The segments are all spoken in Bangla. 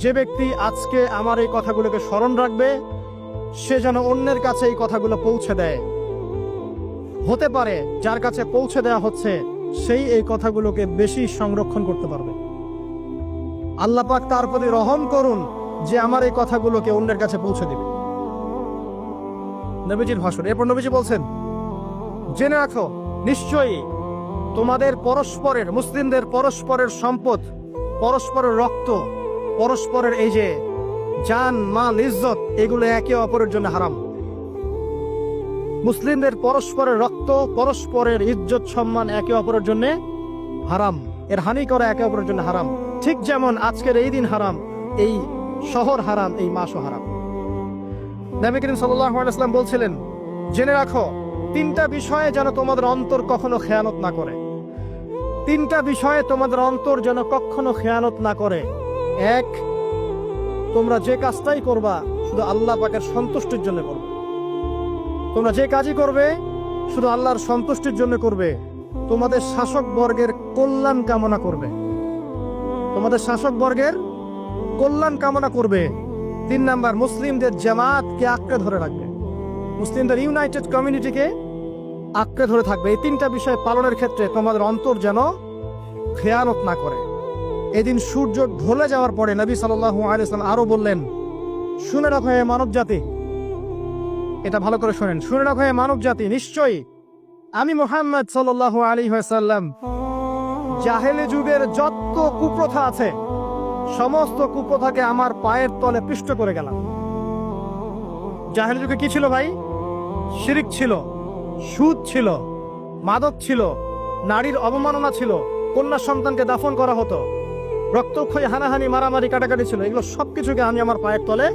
যে ব্যক্তি আজকে আমার এই কথাগুলোকে স্মরণ রাখবে সে যেন অন্যের কাছে এই কথাগুলো পৌঁছে দেয়। হতে পারে যার কাছে পৌঁছে দেওয়া হচ্ছে সেই এই কথাগুলোকে বেশি সংরক্ষণ করতে পারবে। আল্লাহ পাক তার প্রতি রহম করুন যে আমার এই কথাগুলোকে অন্যের কাছে পৌঁছে দিবে। নবীজির ভাষণ। এরপর নবীজি বলছেন, জেনে রাখো নিশ্চয়ই তোমাদের পরস্পরের, মুসলিমদের পরস্পরের সম্পদ, পরস্পরের রক্ত, পরস্পরের এই যে জান মাল ইজ্জত, এগুলো একে অপরের জন্য হারাম। মুসলিমদের পরস্পরের রক্ত, পরস্পরের ইজ্জত সম্মান একে অপরের জন্য হারাম। এর হানি করা একে অপরের জন্য হারাম। ঠিক যেমন আজকের এই দিন হারাম, এই শহর হারাম, এই মাসও হারাম। নবী করিম সাল্লাল্লাহু আলাইহি ওয়াসাল্লাম বলছিলেন, জেনে রাখো তিনটা বিষয়ে যেন তোমাদের অন্তর কখনো খেয়ানত না করে। তিনটা বিষয়ে তোমাদের অন্তর যেন কখনো খেয়ানত না করে। এক, তোমরা যে কাজটাই করবা শুধু আল্লাহ পাকের সন্তুষ্টির জন্য করবে। তোমরা যে কাজই করবে শুধু আল্লাহর সন্তুষ্টির জন্য করবে। তোমাদের শাসক বর্গের কল্যাণ কামনা করবে। তোমাদের শাসক বর্গের কল্যাণ কামনা করবে। 3 নাম্বার, মুসলিমদের জামাতকে আঁকড়ে ধরে রাখবে। মুসলিমদের ইউনাইটেড কমিউনিটিকে আঁকড়ে ধরে থাকবে। এই তিনটা বিষয় পালনের ক্ষেত্রে তোমাদের অন্তর যেন খেয়ানত না করে। এদিন সূর্য ঢলে যাওয়ার পরে নবী সাল্লাল্লাহু আলাইহি ওয়াসাল্লাম আরো বললেন, শুনে রাখো হে মানব জাতি, এটা ভালো করে শোনেন, শুনে রাখো হে মানব জাতি, নিশ্চয়ই আমি মুহাম্মদ সাল্লাল্লাহু আলাইহি ওয়াসাল্লাম জাহেলি যুগের যত কুপ্রথা আছে সমস্ত কুপ্রথাকে আমার পায়ের তলে পিষ্ট করে গেলাম। জাহেলি যুগে কি ছিল ভাই? শিরিক ছিল, সুদ ছিল, মাদক ছিল, নারীর অবমাননা ছিল, কন্যা সন্তানকে দাফন করা হতো, রক্তক্ষয়ী, হানাহানি, মারামারি, কাটাকাটি ছিল। এগুলো সবকিছুকে আমি আমার পায়ের তলে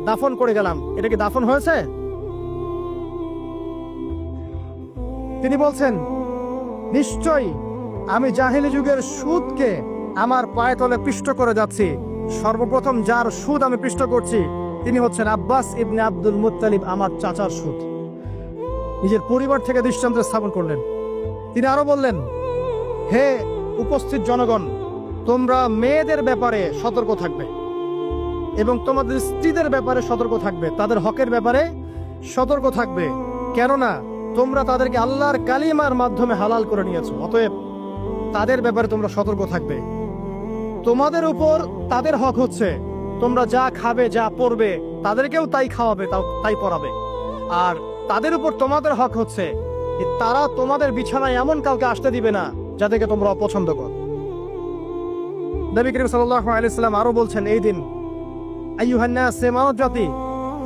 দাফন করে গেলাম। এটা কি দাফন হয়েছে? তিনি বলছেন, নিশ্চয়ই আমি জাহেলি যুগের সুদকে আমার পায়ে তলে পিষ্ট করে যাচ্ছি। সর্বপ্রথম যার সুদ আমি পিষ্ট করছি তিনি হচ্ছেন আব্বাস ইবনে আব্দুল মুত্তালিব, আমার চাচার সুদ। নিজের পরিবার থেকে দৃষ্টান্ত স্থাপন করলেন। তিনি আরো বললেন, হে উপস্থিত জনগণ, তোমরা মেয়েদের ব্যাপারে সতর্ক থাকবে এবং তোমাদের স্ত্রীদের ব্যাপারে সতর্ক থাকবে, তাদের হকের ব্যাপারে সতর্ক থাকবে, কেননা তোমরা তাদেরকে আল্লাহর কালিমার মাধ্যমে হালাল করে নিয়েছো। অতএব তাদের ব্যাপারে তোমরা সতর্ক থাকবে। তোমাদের উপর তাদের হক হচ্ছে তোমরা যা খাবে, যা পরবে, তাদেরকেও তাই খাওয়াবে, তাই পরাবে। আর তাদের উপর তোমাদের হক হচ্ছে তারা তোমাদের বিছানায় এমন কাউকে আসতে দিবে না যাদেরকে তোমরা অপছন্দ করো। নবী করিম সাল্লাল্লাহু আলাইহি ওয়াসাল্লাম আরো বলছেন, এই দিন আইয়ুহান নাস, মানব জাতি,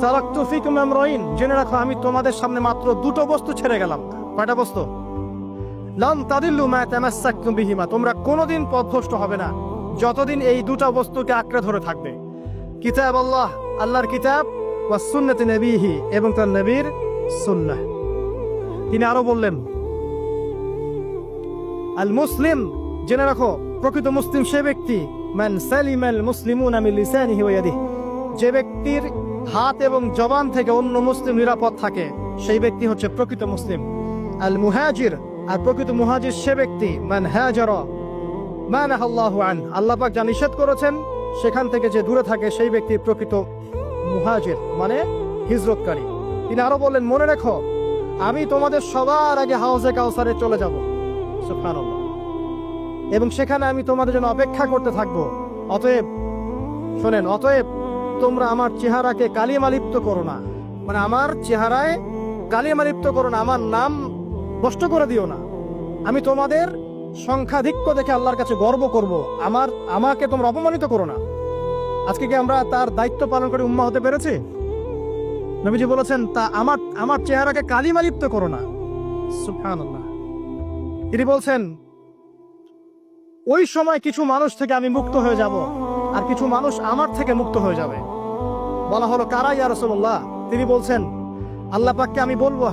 তারাকতু ফিকুম আমরাইন, জেনে রাখো আমি তোমাদের সামনে মাত্র দুটো বস্তু ছেড়ে গেলাম। কয়টা বস্তু? লাম তাদিল্লু মা তামাসসাকতুম বিহিমা, তোমরা কোনোদিন পথভ্রষ্ট হবে না যতদিন এই দুটো বস্তুকে আঁকড়ে ধরে থাকবে। কিতাব আল্লাহ, আল্লাহর কিতাব, ওয়া সুন্নতি নবীহি, এবং তার নবীর সুন্নাহ। তিনি আরো বললেন, আল মুসলিম, জেনে রাখো প্রকৃত মুসলিম সে ব্যক্তি, মান সালিমাল মুসলিমুনা মিন লিসানিহি ওয়া ইয়াদিহি, যে ব্যক্তির হাত এবং জবান থেকে অন্য মুসলিম নিরাপদ থাকে সেই ব্যক্তি হচ্ছে প্রকৃত মুসলিম। আল মুহাজির, আর প্রকৃত মুহাজির সে ব্যক্তি, মান হাজারা মা নাহাল্লাহু আন, আল্লাহ পাক যা নিষেধ করেছেন সেখান থেকে যে দূরে থাকে সেই ব্যক্তি প্রকৃত মুহাজির, মানে হিজরতকারী। তিনি আরো বললেন, মনে রেখো আমি তোমাদের সবার আগে হাউজে কাউসারে চলে যাব, সুবহানাল্লাহ, এবং সেখানে আমি তোমাদের জন্য অপেক্ষা করতে থাকবো। অতএব শোনেন, অতএব তোমরা আমার চেহারাকে কালিমালিপ্ত করো না, মানে আমার চেহারায় কালিমালিপ্ত করো না, আমার নাম নষ্ট করে দিও না। আমি তোমাদের সংখ্যাধিক্য দেখে আল্লাহর কাছে গর্ব করব, আমাকে তোমরা অপমানিত করো না। আজকে কি আমরা তার দায়িত্ব পালন করে উম্মাহ হতে পেরেছি? নবীজি বলেছেন, তা আমার চেহারাকে কালিমালিপ্ত করো না, সুবহানাল্লাহ। তিনি বলছেন, ওই সময় কিছু মানুষ থেকে আমি মুক্ত হয়ে যাব আর কিছু মানুষ আমার থেকে মুক্ত হয়ে যাবে। বলা হলো, কারা ইয়া রাসূলুল্লাহ? তিনি বলছেন, আল্লাহ পাককে আমি বলবো,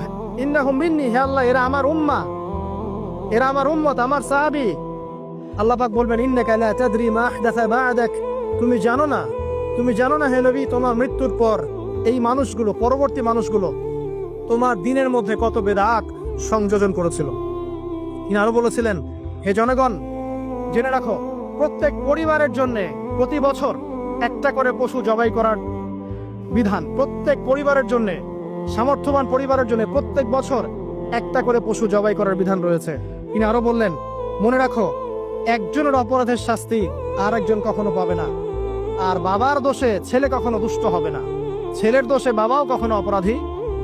ইন্নাহুম মিন্নি, হে আল্লাহ এরা আমার উম্মাহ, এরা আমার উম্মত, আমার সাহাবী। আল্লাহ পাক বলবেন, ইন্নাকা লা তাদরি মা আহদাসা বা'দাক, তুমি জানো না হে নবী, তোমার মৃত্যুর পর এই মানুষগুলো, পরবর্তী মানুষগুলো তোমার দিনের মধ্যে কত বিদআত সংযোজন করেছিল। তিনি আরো বলেছিলেন, হে জনগণ, জেনে রাখো প্রত্যেক পরিবারের জন্য প্রতি বছর একটা করে পশু জবাই করার বিধান প্রত্যেক পরিবারের জন্য, সামর্থ্যবান পরিবারের জন্য প্রত্যেক বছর একটা করে পশু জবাই করার বিধান রয়েছে। তিনি আরো বললেন, মনে রাখো, একজনের অপরাধের শাস্তি আর একজন কখনো পাবে না। আর বাবার দোষে ছেলে কখনো দুষ্ট হবে না, ছেলের দোষে বাবাও কখনো অপরাধী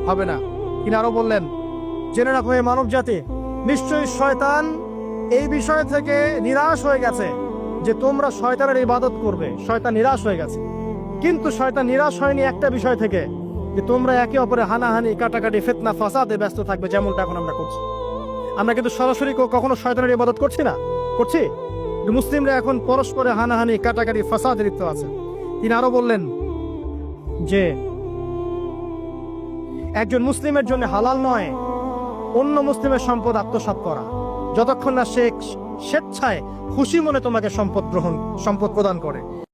হবে না। তিনি আরো বললেন, জেনে রাখো হে মানব জাতি, নিশ্চয়ই শয়তান এই বিষয় থেকে নিরাশ হয়ে গেছে যে তোমরা শয়তানের ইবাদত করবে। শয়তান নিরাশ হয়ে গেছে, কিন্তু শয়তান নিরাশ হয়নি একটা বিষয় থেকে, যে তোমরা একে অপরে হানাহানি, কাটাকাটি, ফিতনা, ফাসাদে ব্যস্ত থাকবে, যেমনটা এখন আমরা করছি। আমরা কিন্তু সরাসরি কখনো শয়তানের ইবাদত করছি না, করছি? মুসলিমরা এখন পরস্পরে হানাহানি, কাটাকাটি, ফাসাদে লিপ্ত আছে। তিনি আরো বললেন যে একজন মুসলিমের জন্য হালাল নয় অন্য মুসলিমের সম্পদ আত্মসাৎ করা, যতক্ষণ না সে স্বেচ্ছায় খুশি মনে তোমাকে সম্পদ প্রদান করে।